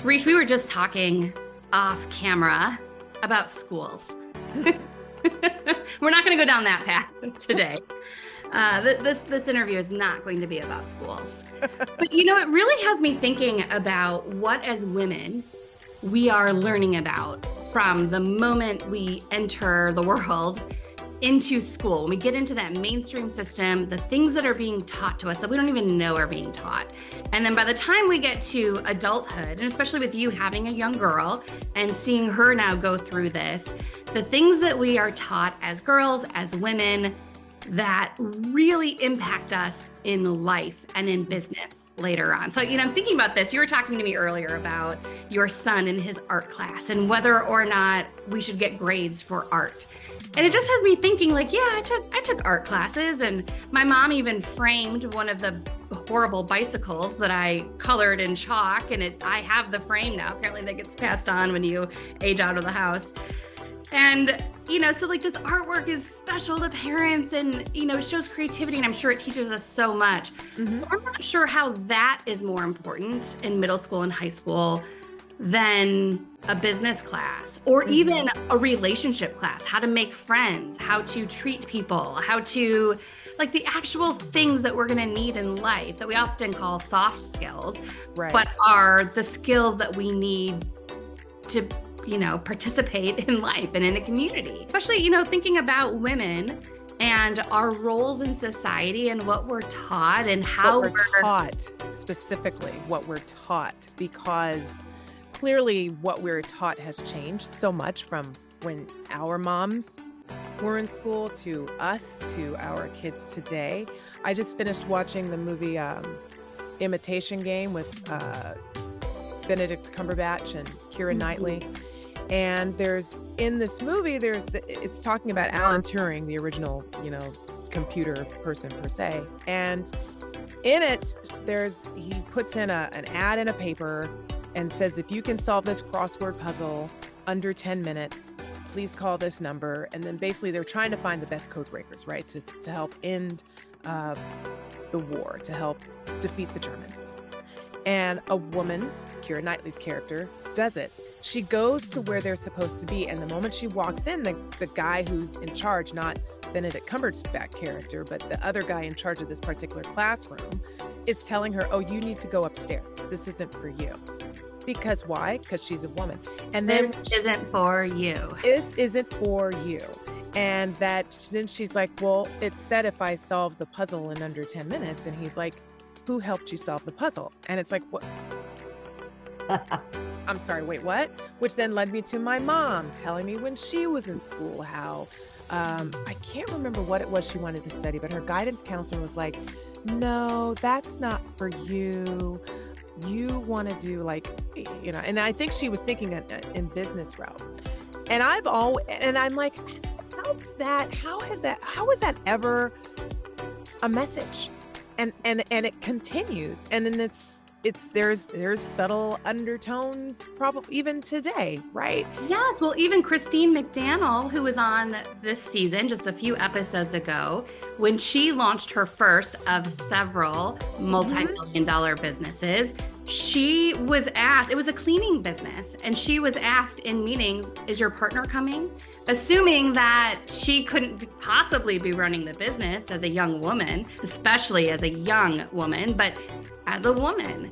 Reish, we were just talking off camera about schools. We're not going to go down that path today. This interview is not going to be about schools. But it really has me thinking about what as women we are learning about from the moment we enter the world into school. When we get into that mainstream system, the things that are being taught to us that we don't even know are being taught. And then by the time we get to adulthood, and especially with you having a young girl and seeing her now go through this, the things that we are taught as girls, as women, that really impact us in life and in business later on. So, I'm thinking about this. You were talking to me earlier about your son and his art class and whether or not we should get grades for art. And it just has me thinking I took art classes, and my mom even framed one of the horrible bicycles that I colored in chalk, and I have the frame now. Apparently that gets passed on when you age out of the house. And, so this artwork is special to parents and, it shows creativity, and I'm sure it teaches us so much. Mm-hmm. But I'm not sure how that is more important in middle school and high school than a business class or even a relationship class, how to make friends, how to treat people, how to the actual things that we're going to need in life that we often call soft skills, right, but are the skills that we need to participate in life and in a community, especially, thinking about women and our roles in society and what we're taught and how we're taught, specifically what we're taught, because clearly what we're taught has changed so much from when our moms were in school to us, to our kids today. I just finished watching the movie Imitation Game with Benedict Cumberbatch and Keira Knightley. And in this movie, it's talking about Alan Turing, the original, computer person per se. And in it, he puts in an ad in a paper and says, if you can solve this crossword puzzle under 10 minutes, please call this number. And then basically they're trying to find the best code breakers, right? To help end the war, to help defeat the Germans. And a woman, Keira Knightley's character, does it. She goes to where they're supposed to be. And the moment she walks in, the guy who's in charge, not Benedict Cumberbatch character, but the other guy in charge of this particular classroom, is telling her, oh, you need to go upstairs. This isn't for you. Because why? Because she's a woman. And then this isn't for you. This isn't for you. And then she's like, well, it said if I solve the puzzle in under 10 minutes. And he's like, who helped you solve the puzzle? And it's like, what? I'm sorry, wait, what? Which then led me to my mom telling me when she was in school how, I can't remember what it was she wanted to study, but her guidance counselor was like, no, that's not for you. You want to do and I think she was thinking in business route. And I'm like, how is that ever a message? And it continues. And then there's subtle undertones probably even today, right? Yes. Well, even Christine McDaniel, who was on this season just a few episodes ago, when she launched her first of several multi-million-dollar businesses, she was asked, it was a cleaning business, and she was asked in meetings, is your partner coming? Assuming that she couldn't possibly be running the business as a young woman, especially as a young woman, but as a woman.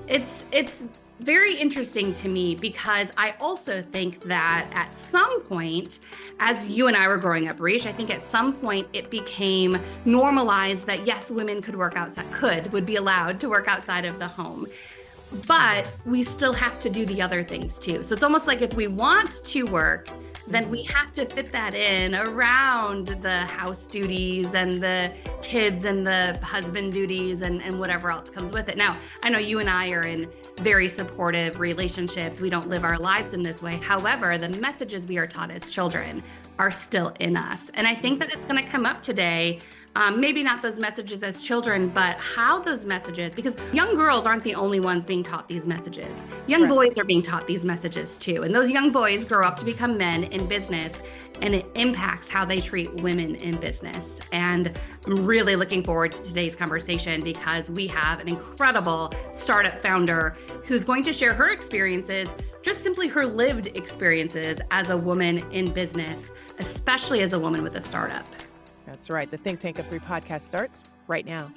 It's very interesting to me because I also think that at some point, as you and I were growing up, Reish, I think at some point it became normalized that yes, women would be allowed to work outside of the home. But we still have to do the other things too. So it's almost like if we want to work, then we have to fit that in around the house duties and the kids and the husband duties and whatever else comes with it. Now, I know you and I are in very supportive relationships. We don't live our lives in this way. However, the messages we are taught as children are still in us. And I think that it's going to come up today Maybe not those messages as children, but how those messages, because young girls aren't the only ones being taught these messages. Young Correct. boys are being taught these messages too. And those young boys grow up to become men in business, and it impacts how they treat women in business. And I'm really looking forward to today's conversation because we have an incredible startup founder who's going to share her experiences, just simply her lived experiences as a woman in business, especially as a woman with a startup. That's right. The Think Tank of Three podcast starts right now.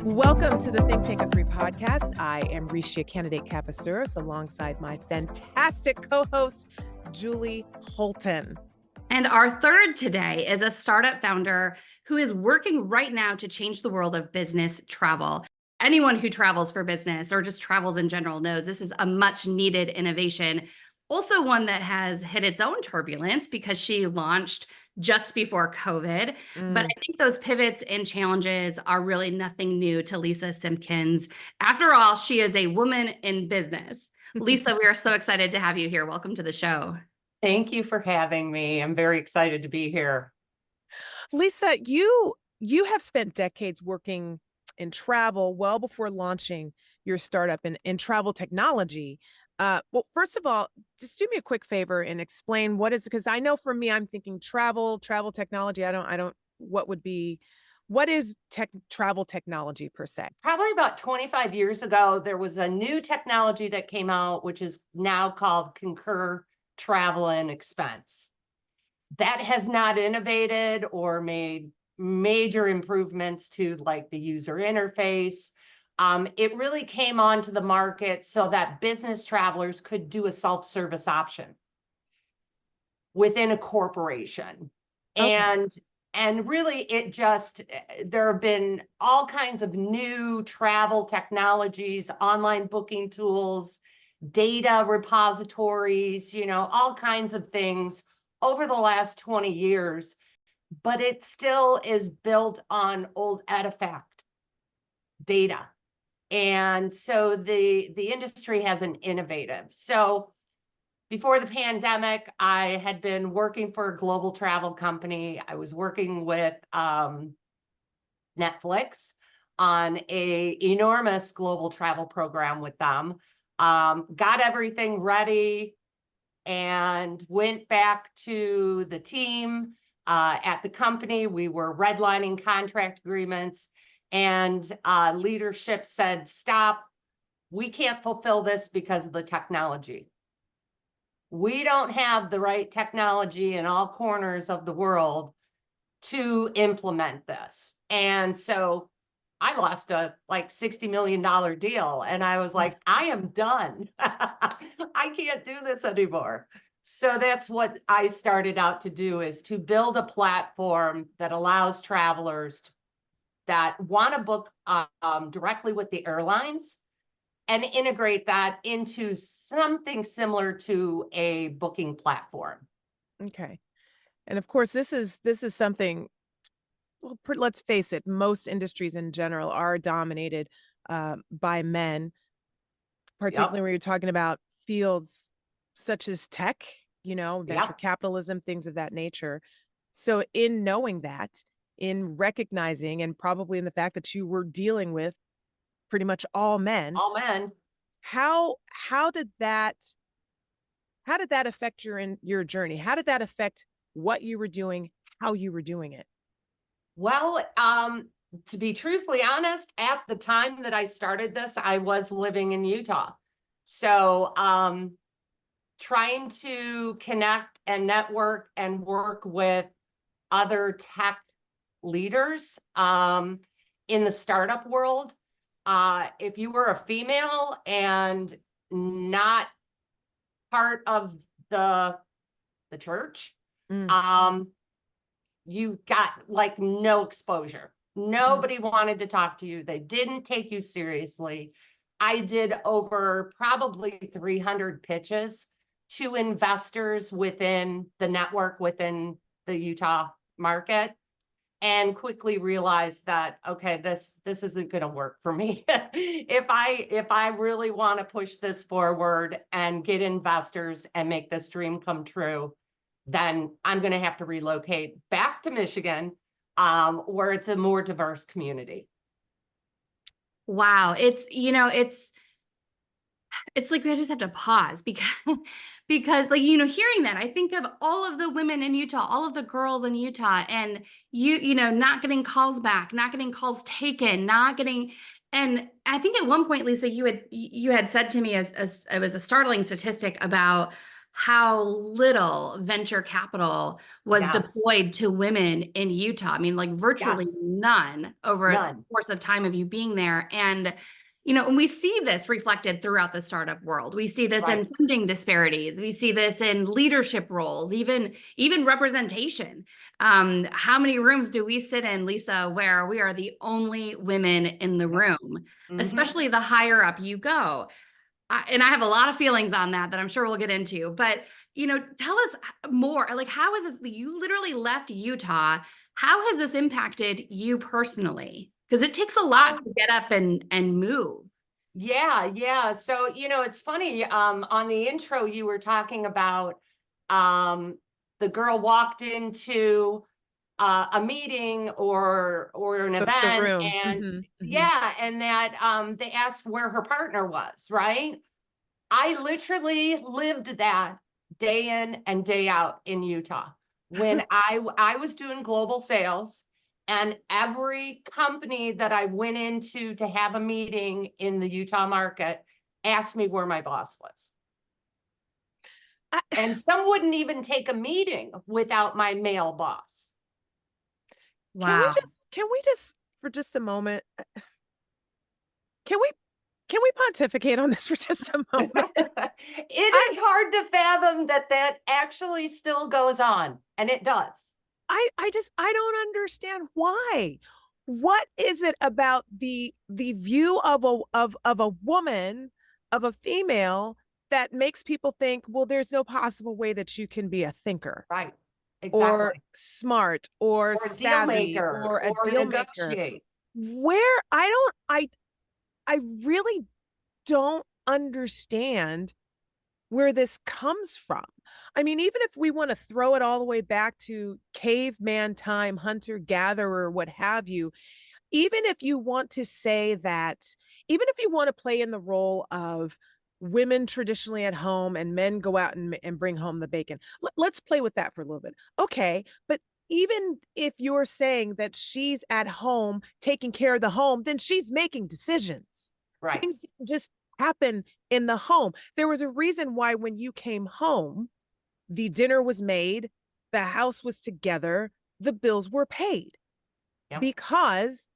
Welcome to the Think Tank of Three podcast. I am Reischea Candidate Capasuris alongside my fantastic co-host, Julie Holton. And our third today is a startup founder who is working right now to change the world of business travel. Anyone who travels for business or just travels in general knows this is a much needed innovation. Also one that has hit its own turbulence because she launched just before COVID. But I think those pivots and challenges are really nothing new to Lisa Simpkins. After all, she is a woman in business. Lisa, we are so excited to have you here. Welcome to the show. Thank you for having me. I'm very excited to be here. Lisa, you have spent decades working in travel well before launching your startup in travel technology. Well, first of all, just do me a quick favor and explain what is, because I know for me, I'm thinking travel technology. What is travel technology per se? Probably about 25 years ago, there was a new technology that came out, which is now called Concur Travel and Expense. That has not innovated or made major improvements to like the user interface. It really came onto the market so that business travelers could do a self-service option within a corporation. Okay. And really it just, there have been all kinds of new travel technologies, online booking tools, data repositories, all kinds of things over the last 20 years, but it still is built on old artifact data. And so the industry hasn't innovative. So before the pandemic, I had been working for a global travel company. I was working with Netflix on a enormous global travel program with them. Got everything ready and went back to the team at the company. We were redlining contract agreements, and leadership said, stop, we can't fulfill this because of the technology. We don't have the right technology in all corners of the world to implement this. And so I lost a like $60 million deal. And I was like, I am done. I can't do this anymore. So that's what I started out to do, is to build a platform that allows travelers that want to book directly with the airlines and integrate that into something similar to a booking platform. Okay. And of course, this is something, well, let's face it, most industries in general are dominated by men, particularly when you're talking about fields such as tech, venture capitalism, things of that nature. So in knowing that, in recognizing, and probably in the fact that you were dealing with pretty much all men, how did that affect your journey? How did that affect what you were doing, how you were doing it? Well, to be truthfully honest, at the time that I started this, I was living in Utah. So trying to connect and network and work with other tech leaders in the startup world. If you were a female and not part of the church, you got like no exposure. Nobody wanted to talk to you. They didn't take you seriously. I did over probably 300 pitches to investors within the network, within the Utah market, and quickly realized that, okay, this isn't going to work for me. If I really want to push this forward and get investors and make this dream come true, then I'm going to have to relocate back to Michigan, where it's a more diverse community. Wow. It's like I just have to pause because like, hearing that, I think of all of the women in Utah, all of the girls in Utah, and not getting calls back, not getting calls taken, not getting. And I think at one point, Lisa, you had said to me as it was a startling statistic about how little venture capital was Yes. deployed to women in Utah. I mean, like virtually Yes. none over None. the course of time of you being there. And and we see this reflected throughout the startup world. We see this in funding disparities. We see this in leadership roles, even representation. How many rooms do we sit in, Lisa, where we are the only women in the room, especially the higher up you go? And I have a lot of feelings on that I'm sure we'll get into. But, tell us more. Like, how is this? You literally left Utah. How has this impacted you personally? Because it takes a lot to get up and move. Yeah. So, it's funny, on the intro, you were talking about the girl walked into a meeting or an The event, room. and yeah, and that they asked where her partner was, right? I literally lived that day in and day out in Utah when I was doing global sales, and every company that I went into to have a meeting in the Utah market asked me where my boss was. And some wouldn't even take a meeting without my male boss. Wow. Can we just for just a moment, can we pontificate on this for just a moment? It is hard to fathom that actually still goes on, and it does. I don't understand why. What is it about the view of a woman, of a female, that makes people think, well, there's no possible way that you can be a thinker, Right? Exactly. or smart, or a savvy, deal maker, or a deal maker? negotiate. Where I really don't understand where this comes from. I mean, even if we want to throw it all the way back to caveman time, hunter gatherer, what have you, even if you want to say that, even if you want to play in the role of women traditionally at home and men go out and bring home the bacon, let's play with that for a little bit. Okay, but even if you're saying that she's at home taking care of the home, then she's making decisions. Right. Things just happen in the home. There was a reason why when you came home, the dinner was made, the house was together, the bills were paid. Yep. Because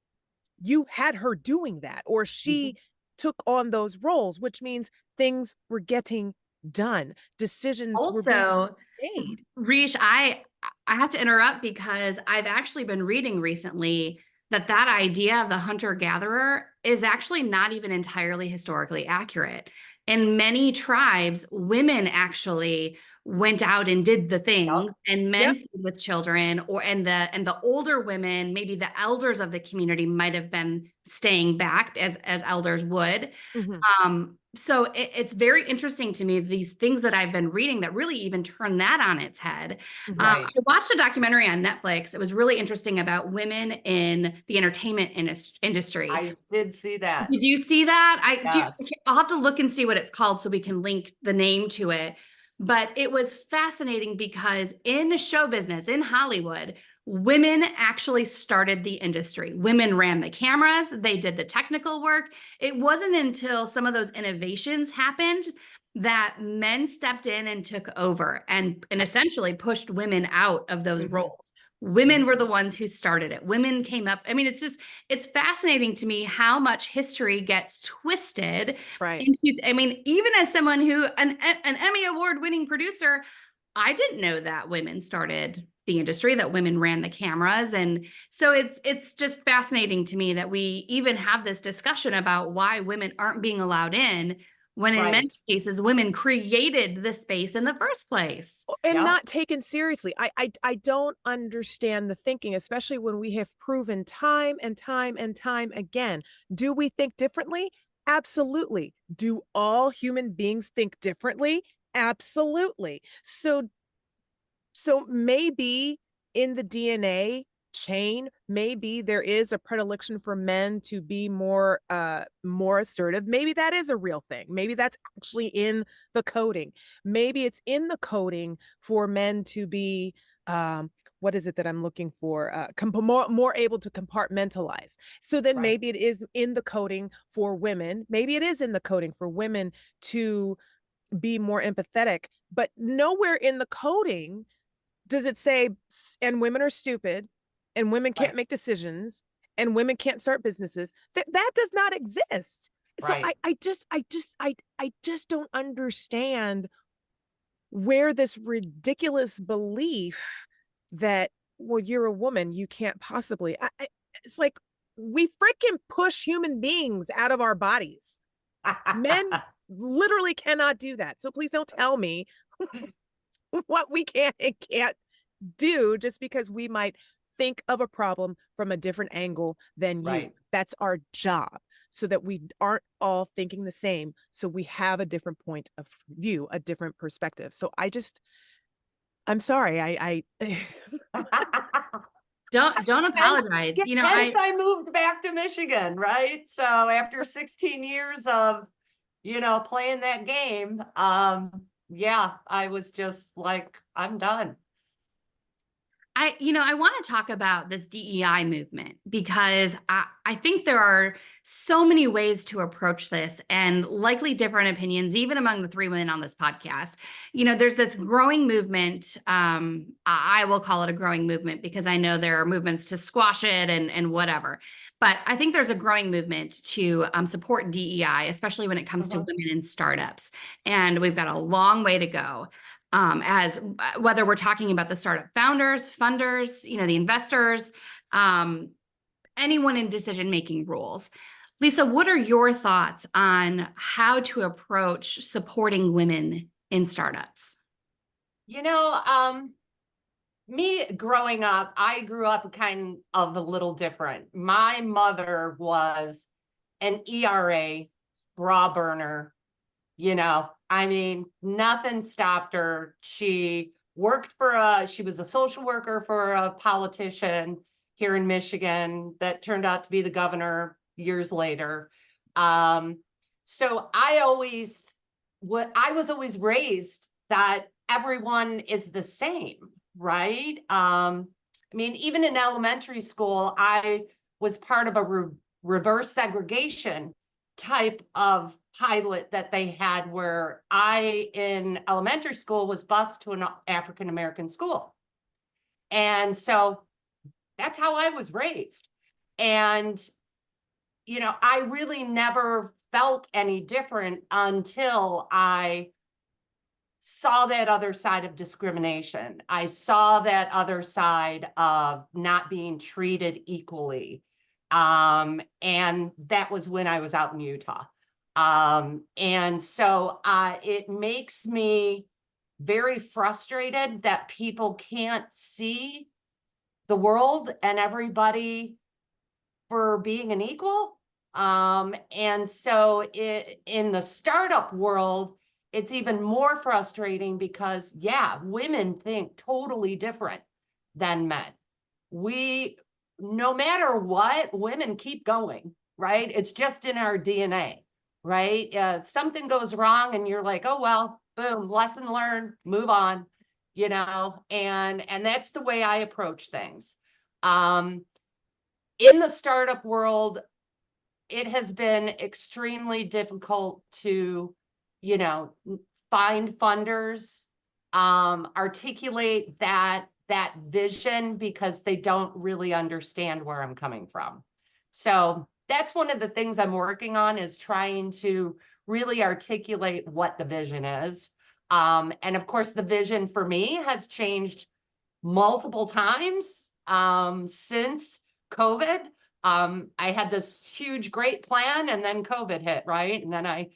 you had her doing that, or she took on those roles, which means things were getting done. Decisions were being made. Reish, I have to interrupt because I've actually been reading recently that idea of the hunter-gatherer is actually not even entirely historically accurate. In many tribes, women actually went out and did the things, and men stayed with children, and the older women, maybe the elders of the community, might have been staying back as elders would. So it's very interesting to me, these things that I've been reading that really even turn that on its head. I watched a documentary on Netflix. It was really interesting about women in the entertainment industry. I did see that. Did you see that? Yes. I'll have to look and see what it's called so we can link the name to it. But it was fascinating because in show business, in Hollywood, women actually started the industry. Women ran the cameras. They did the technical work. It wasn't until some of those innovations happened that men stepped in and took over and essentially pushed women out of those roles. Women were the ones who started it. Women came up. I mean, it's fascinating to me how much history gets twisted. I mean, even as someone who, an Emmy Award-winning producer, I didn't know that women started the industry, that women ran the cameras. And so it's just fascinating to me that we even have this discussion about why women aren't being allowed in, when in many Right. cases, women created the space in the first place. And Yep. not taken seriously. I don't understand the thinking, especially when we have proven time and time and time again. Do we think differently? Absolutely. Do all human beings think differently? Absolutely. So maybe in the DNA chain, maybe there is a predilection for men to be more assertive. Maybe that is a real thing. Maybe that's actually in the coding. Maybe it's in the coding for men to be what is it that I'm looking for? More able to compartmentalize. So then Right. maybe it is in the coding for women. Maybe it is in the coding for women to be more empathetic, but nowhere in the coding does it say and women are stupid and women can't Right. make decisions and women can't start businesses. That does not exist. So Right. I just don't understand where this ridiculous belief that, well, you're a woman, you can't possibly. It's like we freaking push human beings out of our bodies. Men literally cannot do that. So please don't tell me what we can and can't do just because we might think of a problem from a different angle than you. Right. That's our job, so that we aren't all thinking the same. So we have a different point of view, a different perspective. So I'm sorry. I Don't apologize. Hence, You know, hence I moved back to Michigan, right? So after 16 years of, playing that game, yeah, I was just like, I'm done. I want to talk about this DEI movement because I think there are so many ways to approach this and likely different opinions, even among the three women on this podcast. There's this growing movement. I will call it a growing movement because I know there are movements to squash it and whatever. But I think there's a growing movement to support DEI, especially when it comes to women in startups. And we've got a long way to go. As whether we're talking about the startup founders, funders, the investors, anyone in decision-making roles. Lisa, what are your thoughts on how to approach supporting women in startups? Me growing up, I grew up kind of a little different. My mother was an ERA bra burner. Nothing stopped her. She she was a social worker for a politician here in Michigan that turned out to be the governor years later. So I was always raised that everyone is the same, right? Even in elementary school, I was part of a reverse segregation type of pilot that they had where in elementary school, was bused to an African American school. And so that's how I was raised. And, I really never felt any different until I saw that other side of discrimination. I saw that other side of not being treated equally. And that was when I was out in Utah. And so it makes me very frustrated that people can't see the world and everybody for being an equal. And so in the startup world, it's even more frustrating because, yeah, women think totally different than men. No matter what, women keep going, right? It's just in our DNA, right? Something goes wrong and you're like, oh, well, boom, lesson learned, move on, and that's the way I approach things. In the startup world, it has been extremely difficult to, find funders, articulate that vision because they don't really understand where I'm coming from. So that's one of the things I'm working on, is trying to really articulate what the vision is. And of course, the vision for me has changed multiple times since COVID. I had this huge, great plan, and then COVID hit, right? And then I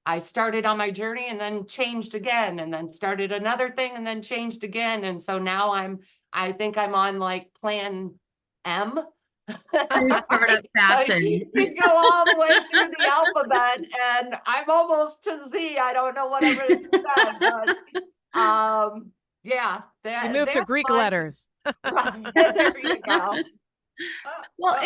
I started on my journey and then changed again, and then started another thing and then changed again. And so now I think I'm on like plan M. Startup fashion. You go all the way through the alphabet, and I'm almost to Z. I don't know what I'm going to do then, but yeah, You moved to that's Greek fun. letters. Right, there you go. Well,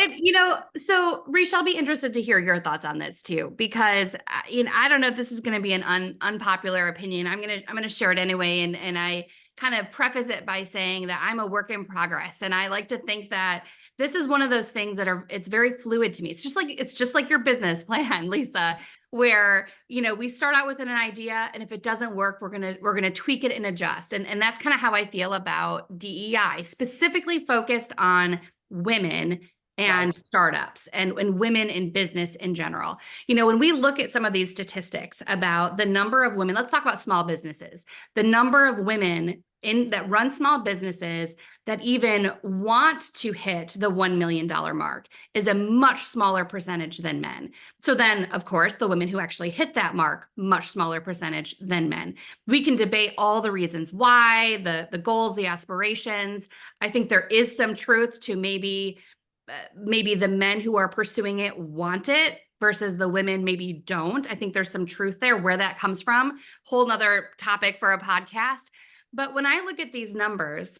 so Reischea, I'll be interested to hear your thoughts on this too, because I don't know if this is going to be an unpopular opinion. I'm gonna share it anyway, and I kind of preface it by saying that I'm a work in progress, and I like to think that this is one of those things that it's very fluid to me. It's just like your business plan, Lisa, where we start out with an idea, and if it doesn't work, we're gonna tweak it and adjust, and that's kind of how I feel about DEI, specifically focused on women and startups and women in business in general. When we look at some of these statistics about the number of women, let's talk about small businesses, the number of women that run small businesses that even want to hit the $1 million mark is a much smaller percentage than men. So then, of course, the women who actually hit that mark, much smaller percentage than men. We can debate all the reasons why, the goals, the aspirations. I think there is some truth to maybe the men who are pursuing it want it versus the women maybe don't. I think there's some truth there. Where that comes from, whole nother topic for a podcast. But when I look at these numbers,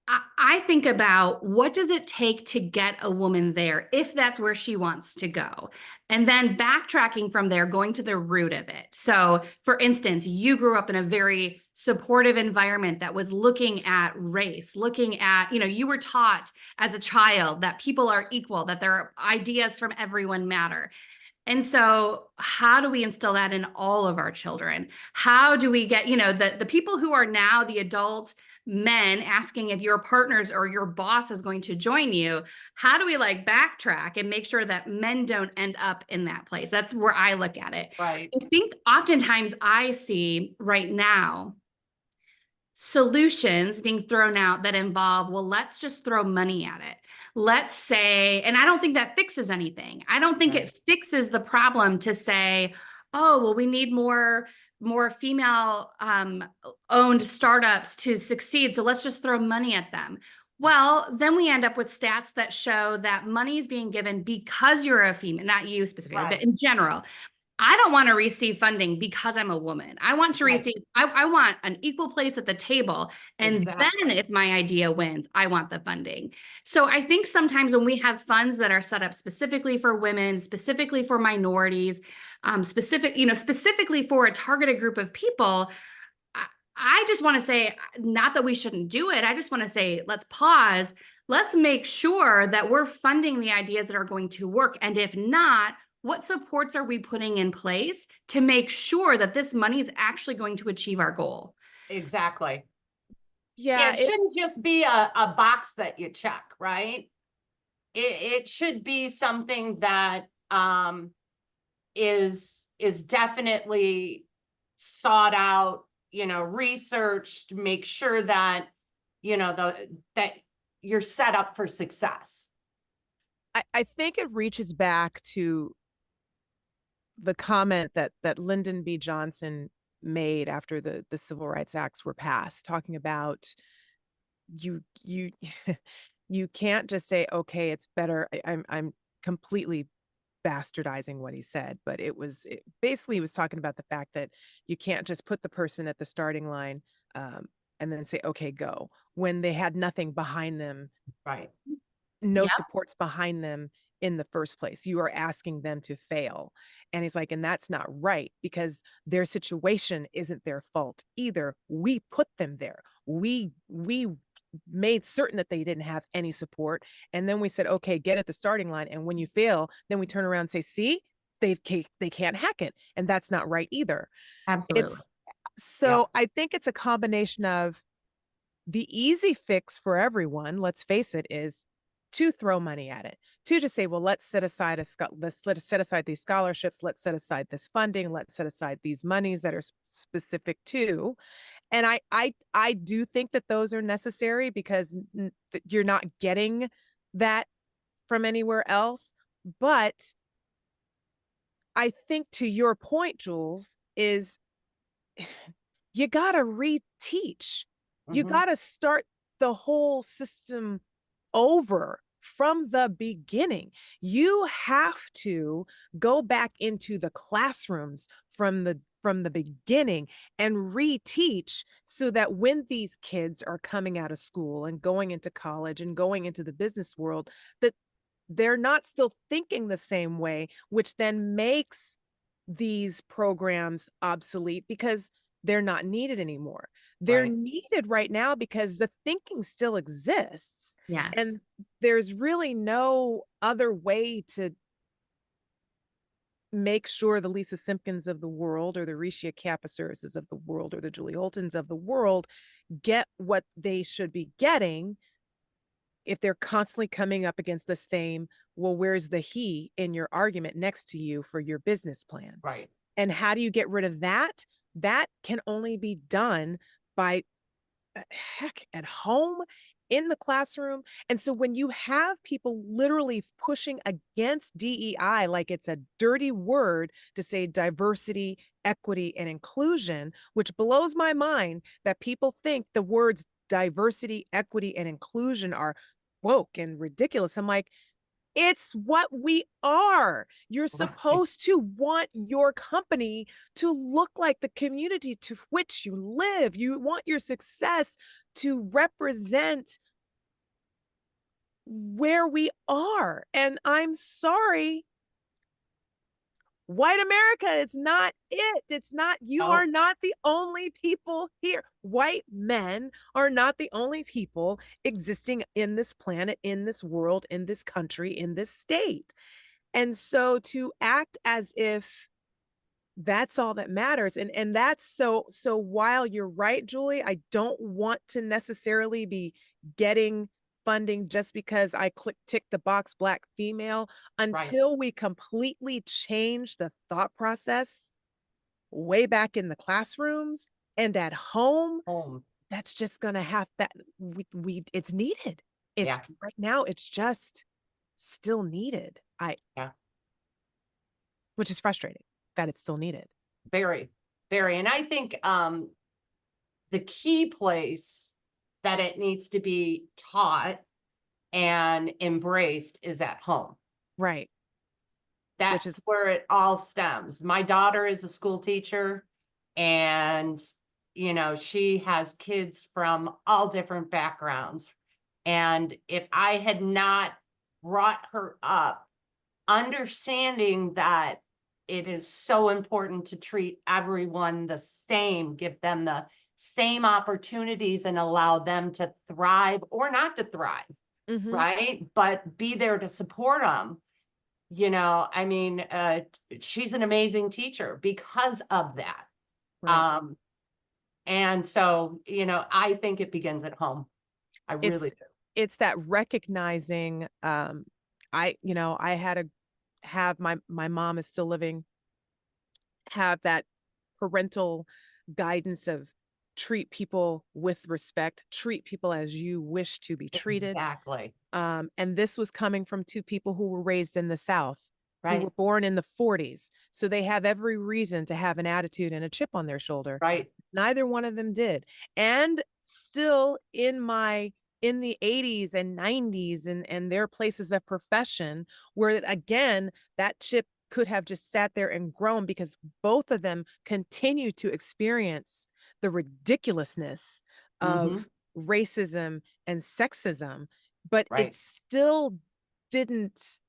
I think about what does it take to get a woman there if that's where she wants to go, and then backtracking from there, going to the root of it. So for instance, you grew up in a very supportive environment that was looking at race, looking at, you were taught as a child that people are equal, that their ideas from everyone matter. And so how do we instill that in all of our children? How do we get, the people who are now the adult men asking if your partners or your boss is going to join you? How do we backtrack and make sure that men don't end up in that place? That's where I look at it. Right. I think oftentimes I see right now solutions being thrown out that involve, well, let's just throw money at it. Let's say, and I don't think that fixes anything. I don't think it fixes the problem to say, oh, well, we need more female owned startups to succeed, so let's just throw money at them. Well, then we end up with stats that show that money is being given because you're a female, not you specifically, but in general. I don't want to receive funding because I'm a woman. I want to receive, I want an equal place at the table. And then if my idea wins, I want the funding. So I think sometimes when we have funds that are set up specifically for women, specifically for minorities, specifically for a targeted group of people, I just want to say, not that we shouldn't do it. I just want to say, let's pause. Let's make sure that we're funding the ideas that are going to work. And if not, what supports are we putting in place to make sure that this money is actually going to achieve our goal? Exactly. Yeah, it shouldn't just be a box that you check, right? It should be something that is definitely sought out, researched, make sure that that you're set up for success. I think it reaches back to the comment that Lyndon B. Johnson made after the Civil Rights Acts were passed, talking about you you can't just say, okay, it's better. I'm completely bastardizing what he said, but basically he was talking about the fact that you can't just put the person at the starting line and then say, okay, go, when they had nothing behind them, no supports behind them in the first place. You are asking them to fail. And he's like, and that's not right, because their situation isn't their fault either. We put them there. We made certain that they didn't have any support. And then we said, okay, get at the starting line. And when you fail, then we turn around and say, see, they can't hack it. And that's not right either. Absolutely. I think it's a combination of the easy fix for everyone, let's face it, is to throw money at it, to just say, well, let's set aside these scholarships, let's set aside this funding, let's set aside these monies that are specific to. And I do think that those are necessary, because you're not getting that from anywhere else. But I think to your point, Jules, is you got to reteach. You Mhm. got to start the whole system over from the beginning. You have to go back into the classrooms from the beginning and reteach, so that when these kids are coming out of school and going into college and going into the business world, that they're not still thinking the same way, which then makes these programs obsolete because they're not needed anymore. They're Right. needed right now because the thinking still exists. Yes. And there's really no other way to make sure the Lisa Simpkins of the world, or the Reischea Capacurses of the world, or the Julie Holtons of the world get what they should be getting, if they're constantly coming up against the same, well, where's the he in your argument next to you for your business plan? Right. And how do you get rid of that? That can only be done by, heck, at home, in the classroom. And so when you have people literally pushing against DEI like it's a dirty word to say diversity, equity, and inclusion, which blows my mind that people think the words diversity, equity, and inclusion are woke and ridiculous. I'm like, it's what we are. You're Right. supposed to want your company to look like the community to which you live. You want your success to represent where we are. And I'm sorry, white America, it's not it. It's not, you are No. not the only people here. White men are not the only people existing in this planet, in this world, in this country, in this state. And so to act as if that's all that matters, and that's so while you're right, Julie, I don't want to necessarily be getting funding just because I tick the box black female, Right. until we completely change the thought process way back in the classrooms and at home. Home. That's just gonna have that, we it's needed. It's Yeah. right now, it's just still needed. Yeah. Which is frustrating that it's still needed. Very, very. And I think the key place that it needs to be taught and embraced is at home. Right. Which That's is where it all stems. My daughter is a school teacher, and she has kids from all different backgrounds. And if I had not brought her up understanding that it is so important to treat everyone the same, give them the same opportunities, and allow them to thrive or not to thrive, mhm, right? But be there to support them. I mean, she's an amazing teacher because of that. right. Um, and so, I think it begins at home. I really It's do. it's that recognizing, I had to have my mom is still living, have that parental guidance of treat people with respect, treat people as you wish to be treated. Exactly. And this was coming from two people who were raised in the South, who were Right. born in the 40s. So they have every reason to have an attitude and a chip on their shoulder. Right. Neither one of them did. And still in the 80s and 90s and their places of profession, where again, that chip could have just sat there and grown, because both of them continue to experience the ridiculousness Hmm. of racism and sexism, but Right. didn't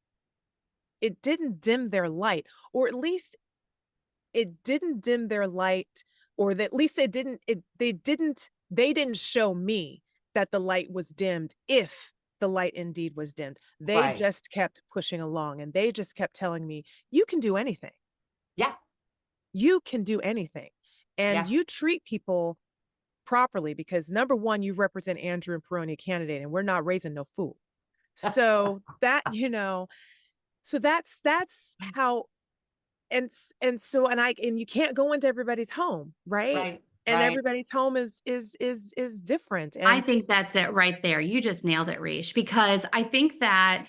it didn't dim their light, or at least it didn't dim their light, or that at least they didn't show me that the light was dimmed, if the light indeed was dimmed. They Right. just kept pushing along, and they just kept telling me, you can do anything. Yeah. You can do anything. And Yeah. you treat people properly, because number one, you represent Andrew and Peroni candidate, and we're not raising no fool. So that, so that's how, and you can't go into everybody's home, right? Right. And Right. everybody's home is different. I And think that's it right there. You just nailed it, Reish, because I think that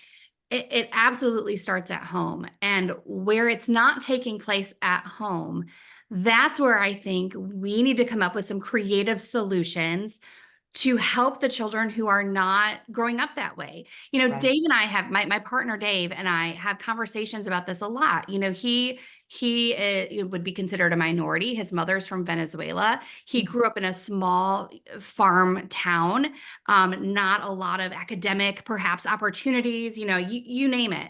It absolutely starts at home. And where it's not taking place at home, that's where I think we need to come up with some creative solutions to help the children who are not growing up that way. Right. Dave and I have my partner Dave and I have conversations about this a lot. He would be considered a minority. His mother's from Venezuela. He grew up in a small farm town, not a lot of academic, perhaps opportunities, you name it.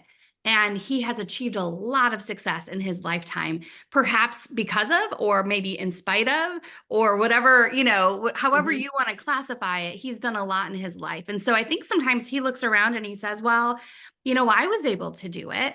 And he has achieved a lot of success in his lifetime, perhaps because of, or maybe in spite of, or whatever, however Mhm. you want to classify it, he's done a lot in his life. And so I think sometimes he looks around and he says, well, I was able to do it. Right.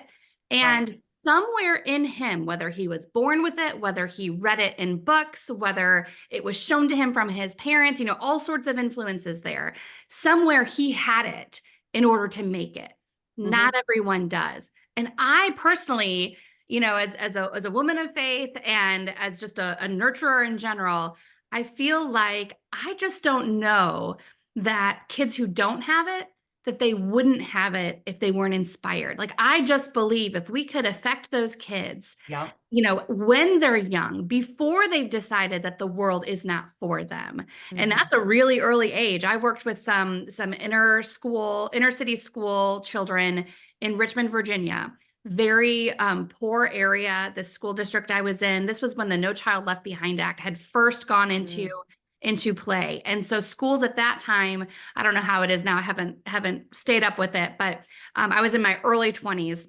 And somewhere in him, whether he was born with it, whether he read it in books, whether it was shown to him from his parents, all sorts of influences there, somewhere he had it in order to make it. Not everyone does. And I personally, as a woman of faith and as just a nurturer in general, I feel like I just don't know that kids who don't have it, that they wouldn't have it if they weren't inspired. Like, I just believe if we could affect those kids, Yep. when they're young, before they've decided that the world is not for them. And Mhm. that's a really early age. I worked with some inner city school children in Richmond, Virginia. Very poor area. The school district I was in, this was when the No Child Left Behind Act had first gone into play. And so schools at that time, I don't know how it is now. I haven't stayed up with it, but I was in my early 20s.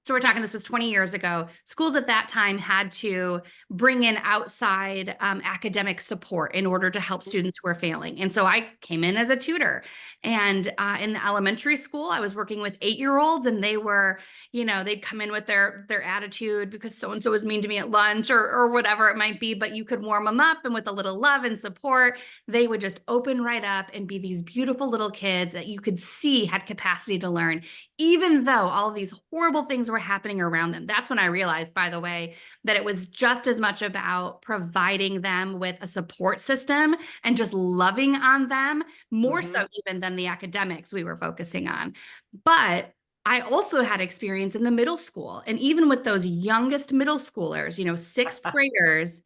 So we're talking, this was 20 years ago. Schools at that time had to bring in outside academic support in order to help students who were failing. And so I came in as a tutor. And in the elementary school, I was working with 8-year-olds, and they were, they'd come in with their attitude because so-and-so was mean to me at lunch or whatever it might be, but you could warm them up, and with a little love and support, they would just open right up and be these beautiful little kids that you could see had capacity to learn, even though all of these horrible things were happening around them. That's when I realized, by the way, that it was just as much about providing them with a support system and just loving on them, more so even than the academics we were focusing on. But I also had experience in the middle school. And even with those youngest middle schoolers, sixth graders,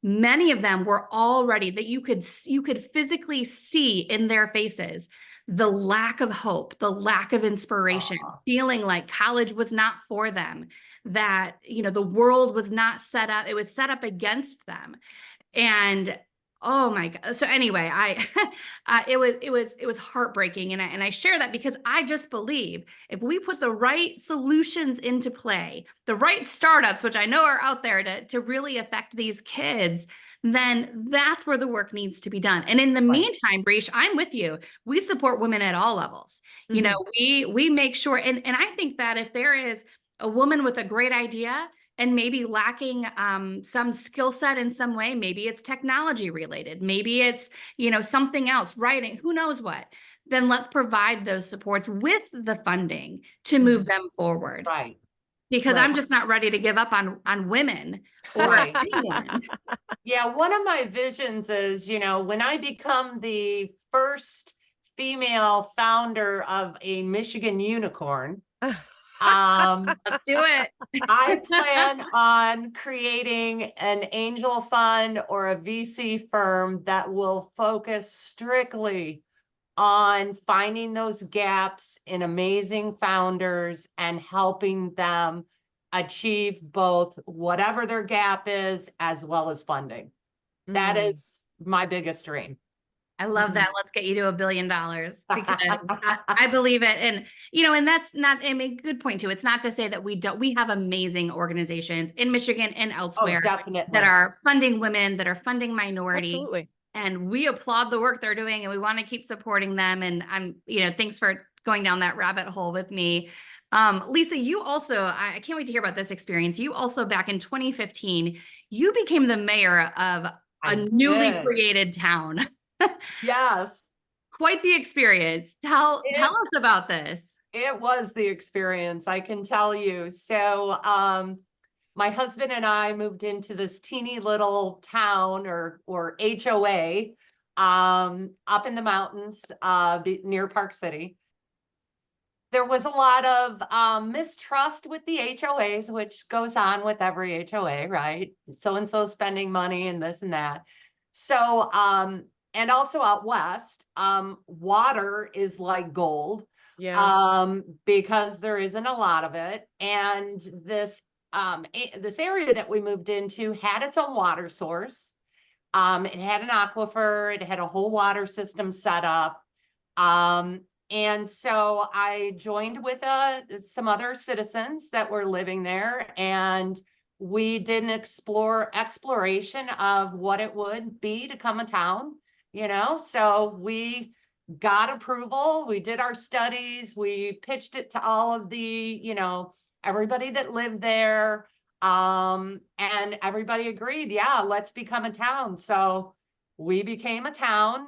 many of them were already, that you could physically see in their faces the lack of hope, the lack of inspiration, feeling like college was not for them, that the world was not set up, it was set up against them. And oh my God. So anyway, it was heartbreaking. And I share that because I just believe if we put the right solutions into play, the right startups, which I know are out there to really affect these kids, then that's where the work needs to be done. And in the meantime, Reish, I'm with you. We support women at all levels. We make sure, and I think that if there is a woman with a great idea and maybe lacking some skill set in some way, maybe it's technology related, maybe it's, something else, writing, who knows what, then let's provide those supports with the funding to move them forward. Right. Because Right. I'm just not ready to give up on women or Right. anyone. Yeah, one of my visions is, when I become the first female founder of a Michigan unicorn, Let's do it. I plan on creating an angel fund or a VC firm that will focus strictly on finding those gaps in amazing founders and helping them achieve both whatever their gap is as well as funding. That is my biggest dream. I love that. Let's get you to $1 billion because I believe it. And, and that's not, I mean, good point too. It's not to say that we have amazing organizations in Michigan and elsewhere Definitely. that are funding women, that are funding minority. Absolutely. And we applaud the work they're doing and we want to keep supporting them. And I'm, thanks for going down that rabbit hole with me. Lisa, you also, I can't wait to hear about this experience. You also, back in 2015, you became the mayor of a newly created town. Yes. Quite the experience. Tell us about this. It was the experience, I can tell you. So, my husband and I moved into this teeny little town or HOA, up in the mountains, near Park City. there was a lot of mistrust with the HOAs, which goes on with every HOA, right? So-and-so spending money and this and that. So, and also out west, water is like gold, Yeah. because there isn't a lot of it. And this area that we moved into had its own water source. It had an aquifer, it had a whole water system set up. And so I joined with some other citizens that were living there, and we did an exploration of what it would be to come a town, So we got approval, we did our studies, we pitched it to all of the, everybody that lived there. And everybody agreed, yeah, let's become a town. So we became a town.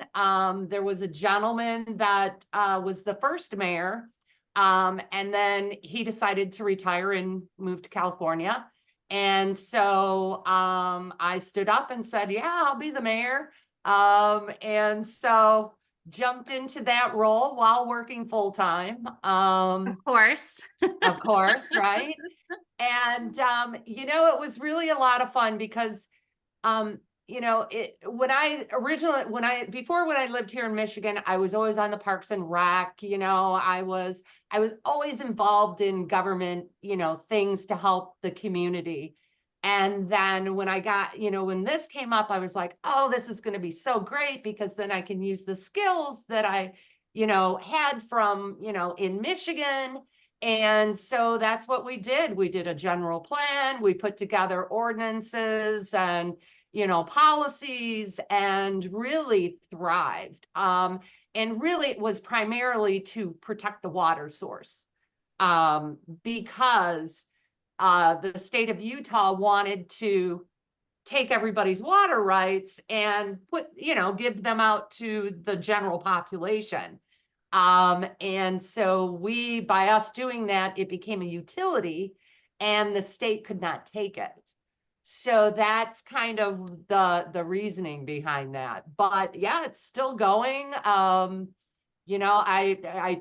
There was a gentleman that was the first mayor, and then he decided to retire and move to California. And so I stood up and said, yeah, I'll be the mayor. And so jumped into that role while working full time. Of course, right? And it was really a lot of fun because when I lived here in Michigan, I was always on the Parks and Rec, I was always involved in government, things to help the community. And then when I got, when this came up, I was like, oh, this is going to be so great because then I can use the skills that I, had from, in Michigan. And so that's what we did. We did a general plan. We put together ordinances and, policies, and really thrived. And really it was primarily to protect the water source, because the state of Utah wanted to take everybody's water rights and give them out to the general population. And so by us doing that, it became a utility and the state could not take it. So that's kind of the reasoning behind that. But yeah, it's still going. I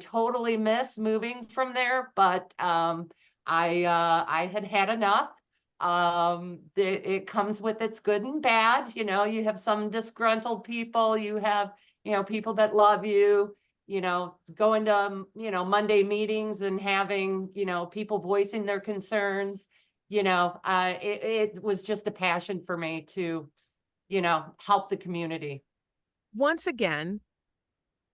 totally miss moving from there, but I had enough. It comes with its good and bad. You have some disgruntled people, you have, people that love you, going to, Monday meetings and having, people voicing their concerns. It was just a passion for me to, help the community. Once again,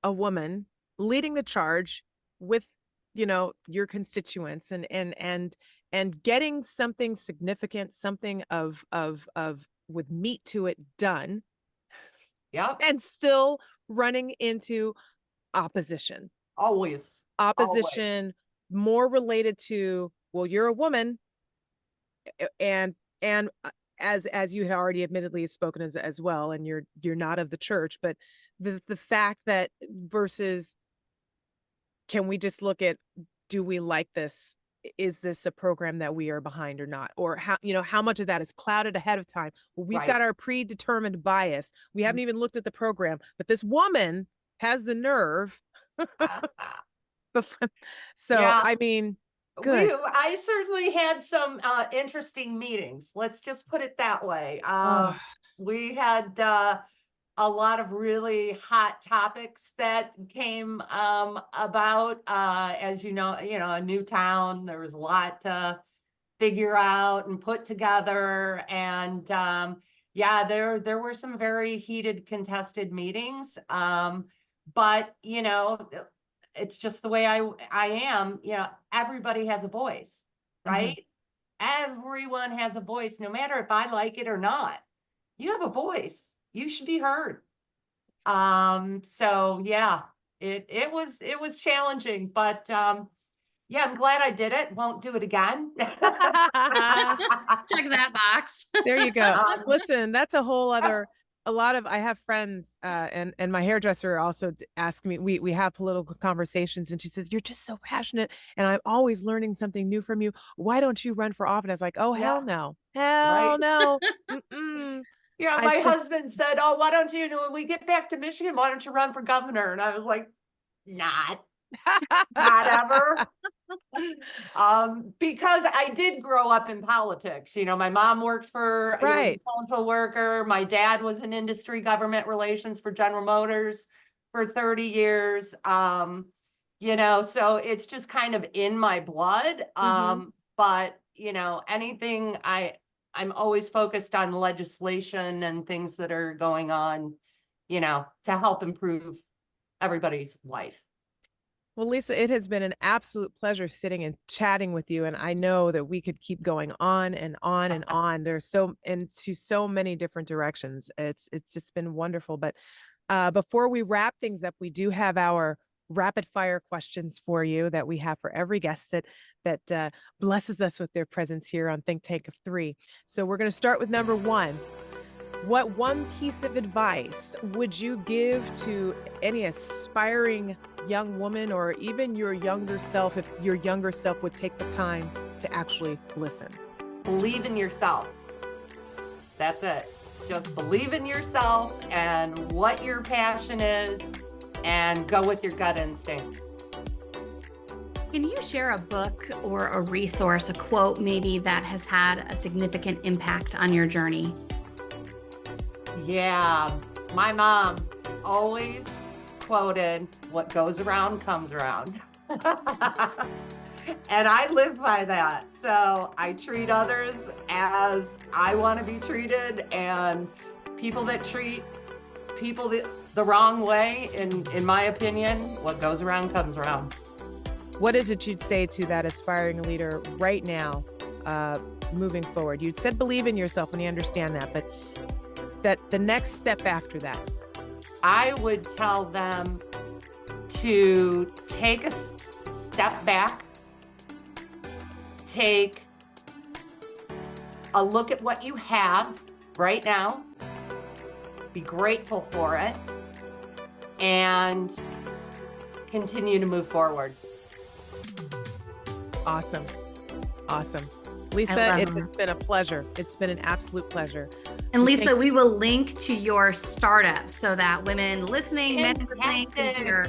a woman leading the charge with, your constituents and getting something significant, something of with meat to it done. Yep. And still running into opposition. Always. Opposition, more related to, well, you're a woman, and as you had already admittedly spoken as well, and you're not of the church, but the fact that versus, can we just look at, do we like this? Is this a program that we are behind or not? Or how much of that is clouded ahead of time? Well, we've got our predetermined bias. We haven't even looked at the program, but this woman has the nerve. So, yeah. I mean, good. I certainly had some interesting meetings. Let's just put it that way. We had a lot of really hot topics that came about. As a new town, there was a lot to figure out and put together. And yeah, there were some very heated, contested meetings. But it's just the way I am. Everybody has a voice, right? Mm-hmm. Everyone has a voice, no matter if I like it or not. You have a voice. You should be heard. So yeah, it was challenging, but yeah, I'm glad I did it. Won't do it again. Check that box. There you go. Listen, that's a whole other. I have friends, and my hairdresser also asked me, we have political conversations, and she says, you're just so passionate and I'm always learning something new from you. Why don't you run for office? I was like, oh, hell no. Hell no. Yeah, my husband said, oh, why don't you, when we get back to Michigan, why don't you run for governor? And I was like, not. Not ever. Because I did grow up in politics. My mom worked for, he was Right. a social worker. My dad was in industry government relations for General Motors for 30 years. So it's just kind of in my blood. But anything I'm always focused on legislation and things that are going on, to help improve everybody's life. Well, Lisa, it has been an absolute pleasure sitting and chatting with you. And I know that we could keep going on and on and on. There's into so many different directions. It's just been wonderful. But before we wrap things up, we do have our rapid fire questions for you that we have for every guest that blesses us with their presence here on Think Tank of Three. So we're going to start with number one. What one piece of advice would you give to any aspiring young woman, or even your younger self, if your younger self would take the time to actually listen? Believe in yourself. That's it. Just believe in yourself and what your passion is, and go with your gut instinct. Can you share a book or a resource, a quote maybe, that has had a significant impact on your journey? Yeah, my mom always quoted, "What goes around comes around." And I live by that. So I treat others as I want to be treated, and people that treat people the wrong way, in my opinion, what goes around comes around. What is it you'd say to that aspiring leader right now, moving forward? You'd said believe in yourself, and you understand that, but that the next step after that. I would tell them to take a step back, take a look at what you have right now, be grateful for it, and continue to move forward. Awesome. Lisa, it has been a pleasure. It's been an absolute pleasure. And Lisa, we will link to your startup so that women listening, men listening, can hear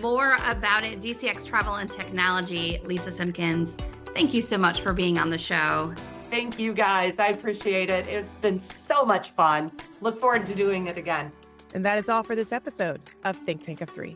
more about it. DCX Travel and Technology. Lisa Simpkins, thank you so much for being on the show. Thank you, guys. I appreciate it. It's been so much fun. Look forward to doing it again. And that is all for this episode of Think Tank of Three.